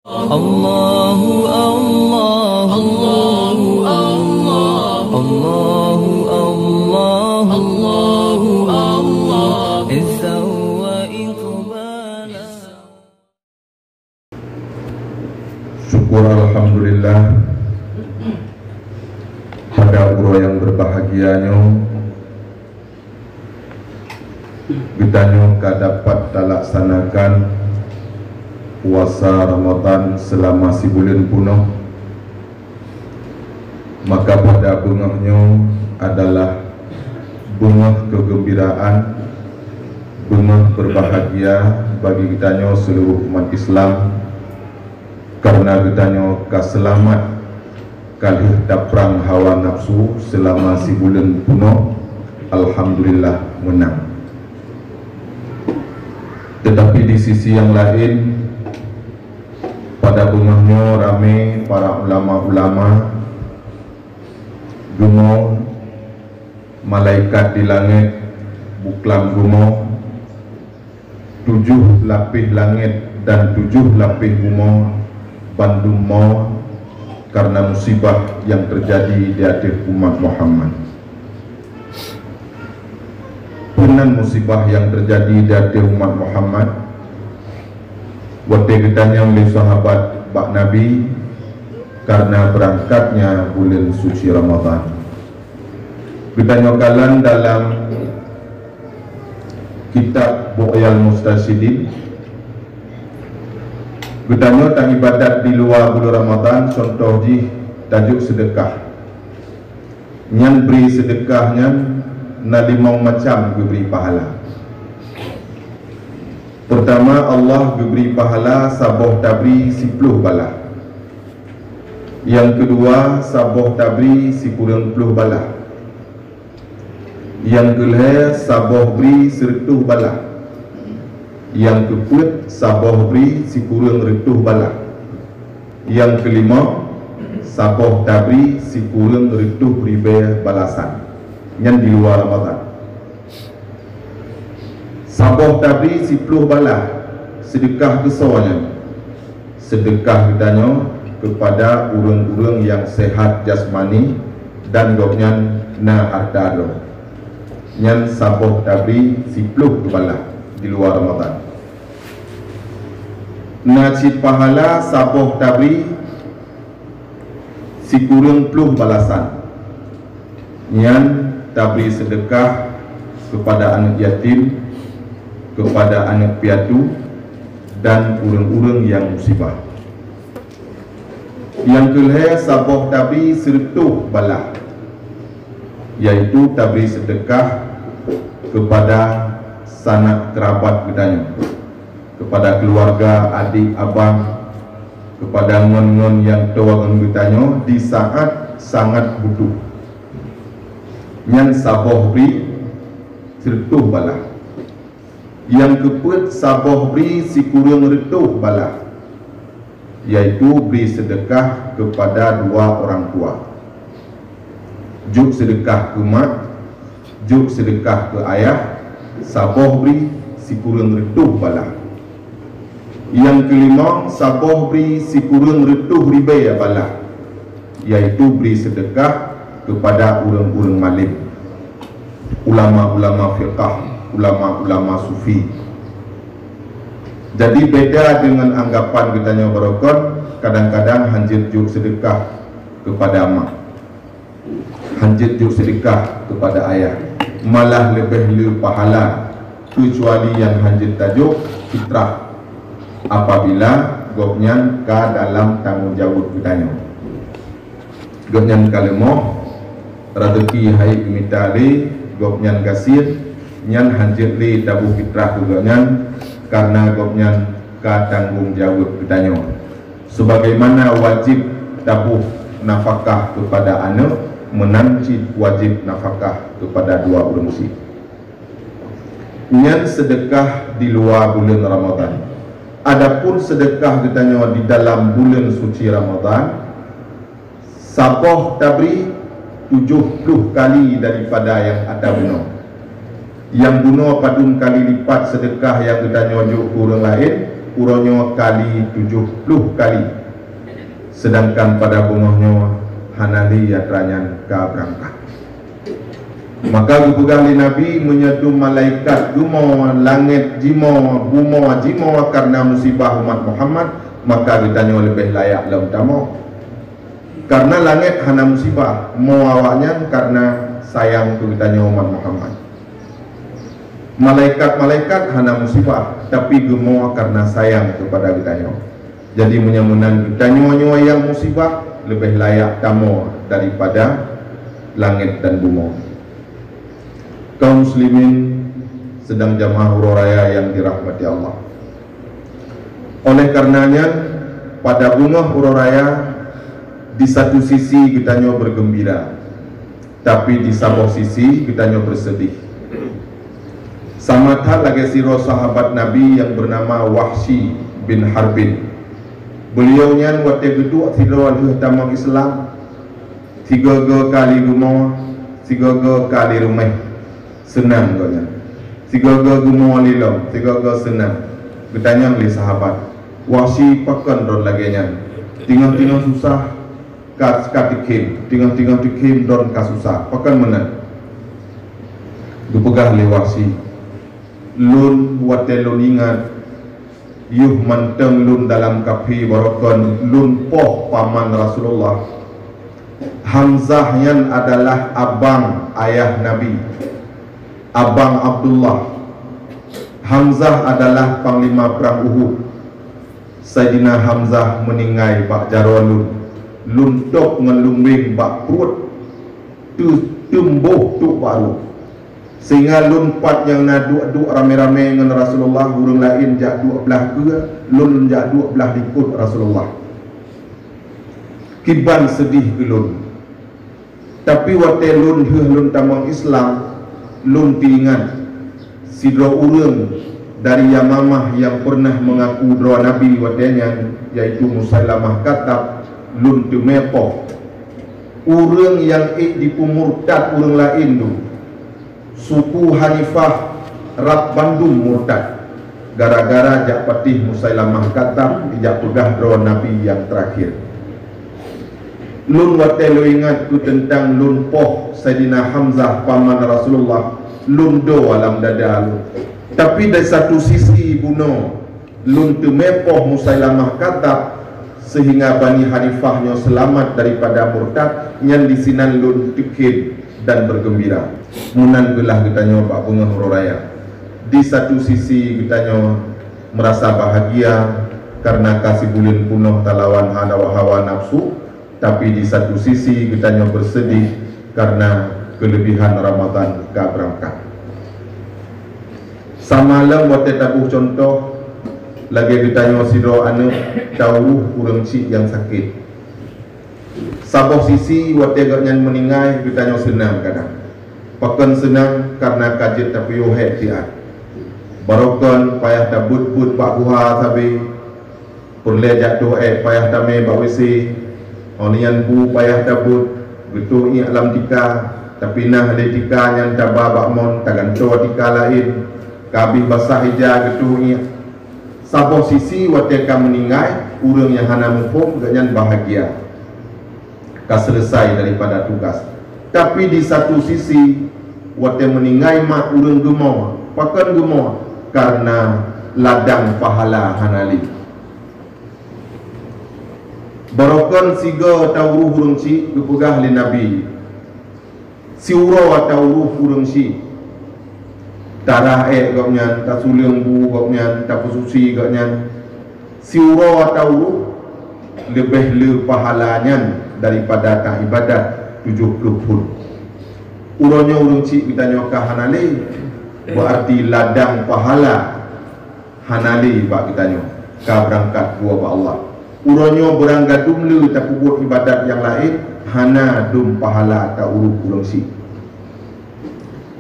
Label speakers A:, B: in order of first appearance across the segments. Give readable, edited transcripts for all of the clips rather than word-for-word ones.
A: Allahu Allah, Allahu Allah, Allahu Allah, Allahu Allah, Izza wa iqbala.
B: Syukur alhamdulillah pada guru yang berbahagianya kita dapat terlaksanakan puasa Ramadan selama sebulan penuh. Maka pada bungahnya adalah bunga kegembiraan, bunga berbahagia bagi kitanya seluruh umat Islam, karena kitanya keselamat kali perang hawa nafsu selama sebulan penuh. Alhamdulillah menang. Tetapi di sisi yang lain, pada bungahnya ramai para ulama-ulama, gumo malaikat di langit buklam gumo, 7 lapis langit dan 7 lapis gumo bandung mau karena musibah yang terjadi di atas umat Muhammad. Penan musibah yang terjadi di atas umat Muhammad waktu ditanya oleh sahabat bak Nabi karena berangkatnya bulan suci Ramadan. Ditanya kalian dalam kitab Bu'yal Mustasidin, ditanya tak ibadat di luar bulan Ramadan, contoh ji tajuk sedekah. Yang beri sedekahnya na 5 macam diberi pahala. Pertama, Allah beri pahala saboh tabri 10 bala. Yang kedua, saboh tabri 10 bala. Yang kelima, saboh beri 100 bala. Yang keempat, saboh beri 10 bala. Yang kelima, saboh tabri 10 balasan. Yang di luar Ramadan. Saboh tabri 10 bala sedekah besarnya. Sedekah ditanya kepada orang-orang yang sehat jasmani dan gopnya na harta do. Yang saboh tabri 10 bala di luar Ramadan. Naci pahala saboh tabri 10 balasan. Yang tabri sedekah kepada anak yatim, kepada anak piatu dan orang-orang yang musibah. Yang kelima, saboh tabri 100 bala, yaitu tabri sedekah kepada sanak kerabat kitanya, kepada keluarga, adik, abang, kepada ngon-ngon yang tawangan kitanya di saat sangat butuh. Yang saboh beri 100 bala. Yang keempat, saboh beri 10 bala, yaitu beri sedekah kepada 2 orang tua. Juk sedekah ke mak, juk sedekah ke ayah, saboh beri 10 bala. Yang kelima, saboh beri 10 bala, yaitu beri sedekah kepada orang-orang malim, ulama-ulama fiqah, ulama-ulama sufi. Jadi beda dengan anggapan kitanya barokon, kadang-kadang hanjit juk sedekah kepada mak, hanjit juk sedekah kepada ayah, malah lebih pahala kecuali yang hanjit tajuk fitrah apabila gopnya ke dalam tanggungjawab kitanya. Gopnya kalemo rezeki hai mitali gopnya kasir nyan hanjit li tabuh fitrah juga nyan karena gopnya ka tanggung jawab kitanya. Sebagaimana wajib tabuh nafkah kepada anak, menanci wajib nafkah kepada 2 orang si. Nyan sedekah di luar bulan Ramadan. Adapun sedekah kitanya di dalam bulan suci Ramadan, saboh tabri 70 kali daripada yang ada benar. Yang guna padun kali lipat sedekah yang kita nyonjuk kurang lain uronyo kali 70 kali, sedangkan pada bungahnya hanali yatranyan ka berangkat. Maka gugugali Nabi menyedu malaikat gumo langit jimo bumo jimo karena musibah umat Muhammad, maka ditanya lebih layak lam tamo. Karena langit hana musibah, mau awaknya karena sayang tu ditanya umat Muhammad. Malaikat-malaikat hana musibah, tapi gumo karena sayang kepada ditanya. Jadi menyamunan ditanya yang musibah lebih layak tamo daripada langit dan bumi. Kaum muslimin sedang jamaah huru raya yang dirahmati Allah. Oleh karenanya pada bunga huru raya di satu sisi kita nyo bergembira, tapi di sebuah sisi kita nyo bersedih. Sama hal lagi siro sahabat Nabi yang bernama Wahsy bin Harbin. Beliau nyan wate geduk siro alih tamang Islam 3 kali gumo 3 kali rumah senang gonya 3 gumo lilom 3 senang. Bertanya oleh sahabat Wahsy pakan don lagi nyan tinggal susah katikim tinggal tikim don kasusah pakan mana dupegah oleh Wahsy lun wate lun ingat yuh manteng lun dalam kapi barokon lun poh paman Rasulullah. Hamzah yang adalah abang ayah Nabi, abang Abdullah. Hamzah adalah panglima perang Uhud. Sayyidina Hamzah meninggal bak jarolun luntok ngelumbing bak perut tu tumbuh tu baru, sehingga lumpat yang naduk-duk rame-rame dengan Rasulullah, burung lain jak dua belah ke, lun jak dua belah likut Rasulullah. Kiban sedih ke lun. Tapi wate lun lun tamang Islam, lun tingat sidro urang dari Yamamah yang pernah mengaku doa Nabi watenya, yaitu Musailamah Katab, lun tumepoh. Urang yang dipumurtad urang lain tu. Suku Hanifah Rab Bandung murtad gara-gara jak patih Musailamah Katab dijak pegah doa Nabi yang terakhir. Lun wate lo ingat tu tentang lun poh Sayyidina Hamzah paman Rasulullah, lun do alam dada lu. Tapi dari satu sisi bunuh lun tumepoh Musailamah Katab sehingga Bani Hanifahnya selamat daripada murtad, yang di sinan lun tikid dan bergembira. Munan belah kita nyo pak bunga huru raya. Di satu sisi kita nyo merasa bahagia karena kasih bulan punuh talawan hawa nafsu, tapi di satu sisi kita nyo bersedih karena kelebihan Ramadan gak berangkat. Samalam wate tabuh contoh lagi kita nyo sidro ane tauruh urang cik yang sakit. Saboh sisi wate gaknya meninggal kita nyo senang kadang. Pakan senang karena kajet tapi yohek tiat. Barokon payah tabut-but pak buha sabi. Purle jak doa payah tame bak wisi. Onian bu payah tabut. Betul i alam tika. Tapi nah le tika yang tabah bak mon tagan coa tika lain. Kabih basah hija gitu i. Saboh sisi wate ka meninggal, urang yang hana mufum gaknya bahagia. Ka selesai daripada tugas. Tapi di satu sisi wate meninggal mak urang gemau, pakan gemau karena ladang pahala hanali. Barokon siga tauruh urang si gepegah li Nabi. Si uro tauruh urang si. Tarah gaknya, tak suling bu gaknya, tak pususi gaknya. Si uro tauruh lebih le pahalanya daripada tak ibadat 70 pun. Uronya urung cik kita nyoka hanali, berarti ladang pahala hanali bak kita nyok ka berangkat buah ba Allah. Uronya berangkat dumle tak buat ibadat yang lain, hana dum pahala ta urung cik.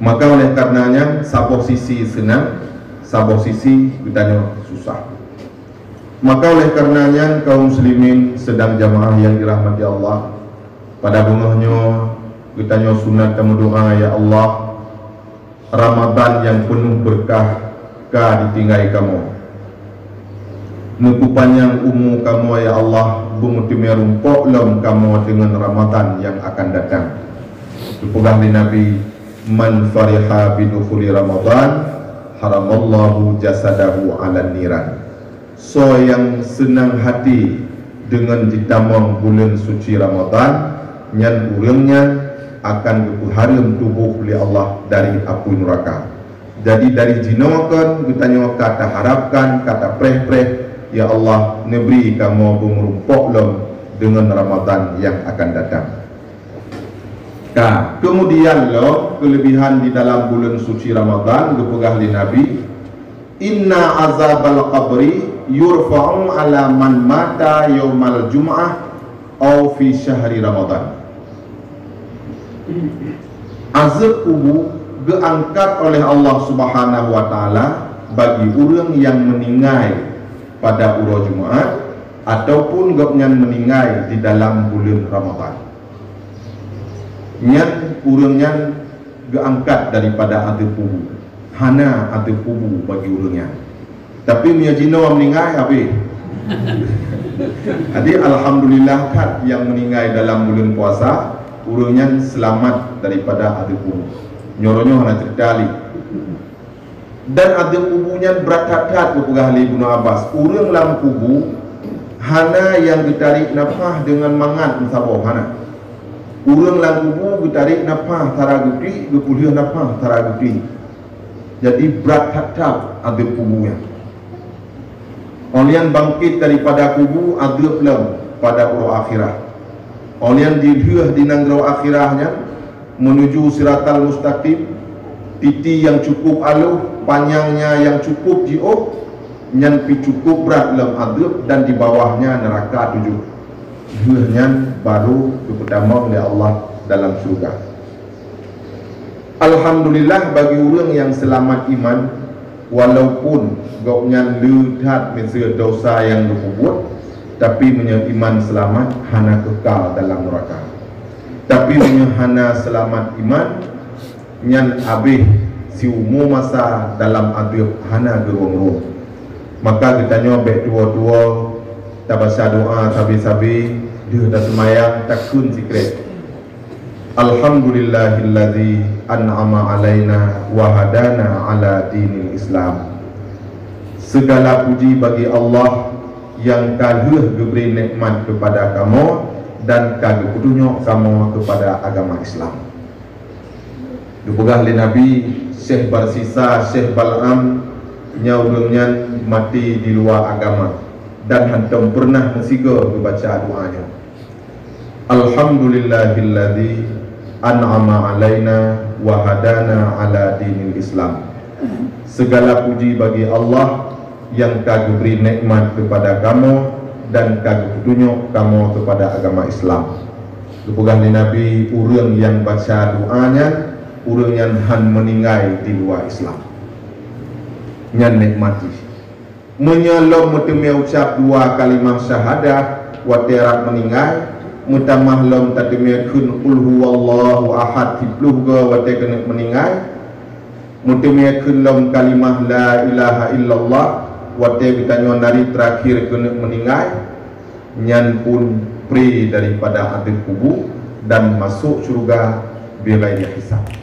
B: Maka oleh karenanya saboh sisi senang, saboh sisi kita nyok susah. Maka oleh karenanya kaum muslimin sedang jamaah yang dirahmati Allah, pada bungahnya kita nyo sunat kamu doa, ya Allah, Ramadan yang penuh berkah ka ditinggai kamu. Nuku panjang umur kamu ya Allah, bumutimnya rumpok lom kamu dengan Ramadan yang akan datang. Dipegah di Nabi, man fariha bidukhuli Ramadan haramallahu jasadahu ala niran. So yang senang hati dengan ditamang bulan suci Ramadan, nyan urangnya akan harum tubuh oleh Allah dari api neraka. Jadi dari jinawakan kita nyawa kata harapkan, kata preh-preh, ya Allah neberi kamu merumpok lom dengan Ramadan yang akan datang. Nah, kemudian lo kelebihan di dalam bulan suci Ramadan dipegah di Nabi, inna azabal qabri yurfa'u ala man mata yaumal jum'ah au fi syahri Ramadan. Azab kubur diangkat oleh Allah Subhanahu wa taala bagi orang yang meninggal pada urah Jumaat ataupun gopnyan meninggal di dalam bulan Ramadan. Nyan urangnya diangkat daripada adab kubur. Hana adab kubur bagi urangnya. Tapi punya jino meninggal habis. Jadi alhamdulillah kat yang meninggal dalam bulan puasa urangnya selamat daripada adab kubur. Nyoronyo hana tertali. Dan ada kubunya berat-berat berpegah Ali Ibn Abbas. Urang dalam kubu hana yang ditarik nafas dengan mangat musabah hana. Urang dalam kubu ditarik nafas tara gupri, gepulih nafas tara gupri. Jadi berat-berat ada kubunya. Orang yang bangkit daripada kubu ada belum pada urang akhirah. Orang yang dilihat di nangrau akhirahnya menuju siratal mustaqim, titi yang cukup aluh, panjangnya yang cukup jauh, nyampi cukup berat dalam adab, dan di bawahnya neraka 7. Dua baru pertama oleh Allah dalam surga. Alhamdulillah bagi orang yang selamat iman, walaupun gopnya lihat mesir dosa yang berbuat, tapi punya iman selamat hana kekal dalam neraka. Tapi punya hana selamat iman nyan habis si umur masa dalam adab hana gerong-gerong. Maka kita nyobek dua-dua tabasa doa sabi-sabi dia dah semayang takun sikret. Alhamdulillahilladzi an'ama alaina wa hadana ala dinil Islam. Segala puji bagi Allah yang kaluh diberi nikmat kepada kamu dan kaluh kudunya kamu kepada agama Islam. Dipegah oleh Nabi Syekh Barsisa, Syekh Bal'am nyaurungnya mati di luar agama dan hantam pernah mensiga membaca doanya. Alhamdulillahilladzi an'ama alaina wa hadana ala dinil Islam. Segala puji bagi Allah yang kagum beri nikmat kepada kamu dan kagum tunjuk kamu kepada agama Islam. Dipegah oleh Nabi urang yang baca doanya, urang yang han meninggal di luar Islam nyan nikmati menyelom mutemia ucap dua kalimah syahadat waterat meninggal mutamah lom tademia kun qul huwallahu ahad tipluh go wate kena meninggal mutemia kun lom kalimah la ilaha illallah wate bitanyo nari terakhir kena meninggal nyan pun pri daripada adil kubur dan masuk surga bila dia hisab.